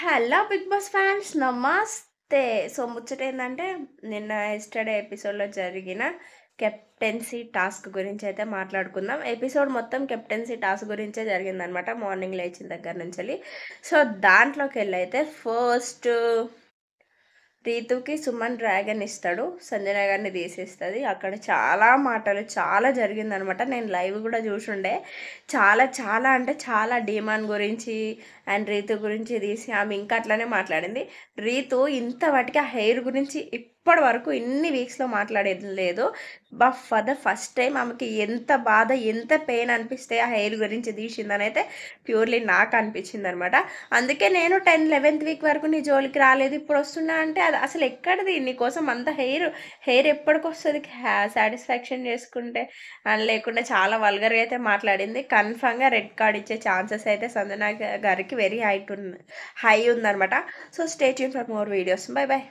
Hello big boss fans నమస్తే. So, ముచ్చటేందంటే నిన్న yesterday ఎపిసోడ్‌లో జరిగిన కెప్టెన్సీ టాస్క్ గురించయితే మాట్లాడుకుందాం. ఎపిసోడ్ మొత్తం కెప్టెన్సీ టాస్క్ గురించే జరిగిందనమాట. మార్నింగ్ లేచిన దగ్గర నుంచెల్లి. సో, దాంట్లోకెళ్ళైతే ఫస్ట్ రీతుకి సుమన్ డ్రాగన్ ఇస్తాడు. సంజన గారిని తీసేస్తది. అక్కడ చాలా మాటలు చాలా జరిగిందనమాట. నేను లైవ్ గూడా జూషుండే. చాలా చాలా అంటే చాలా డీమాన్ గురించి అండ్ రీతు గురించి తీసి ఆమె ఇంకా అట్లనే మాట్లాడింది. రీతు ఇంత వాటికి ఆ హెయిర్ గురించి ఇప్పటి వరకు ఇన్ని వీక్స్‌లో మాట్లాడేది లేదు. ఫర్ ద ఫస్ట్ టైమ్ ఆమెకి ఎంత బాధ, ఎంత పెయిన్ అనిపిస్తే ఆ హెయిర్ గురించి తీసిందనైతే ప్యూర్‌లీ నాకు అనిపించిందనమాట. అందుకే నేను 10, 11థ్ వీక్ వరకు నీ జోలికి రాలేదు. ఇప్పుడొస్తున్నా అంటే అది అసలెక్కడిది? నీకోసం అంత హెయిర్ ఎప్పటికొస్తది సాటిస్ఫాక్షన్ చేసుకుంటే అని లేకుండా చాలా వల్గర్‌గా అయితే మాట్లాడింది. కన్ఫర్మ్‌గా రెడ్ కార్డ్ ఇచ్చే ఛాన్సెస్ అయితే సంజన గారికి వెరీ హై ఉందనమాట. So, stay tune for more videos. By by.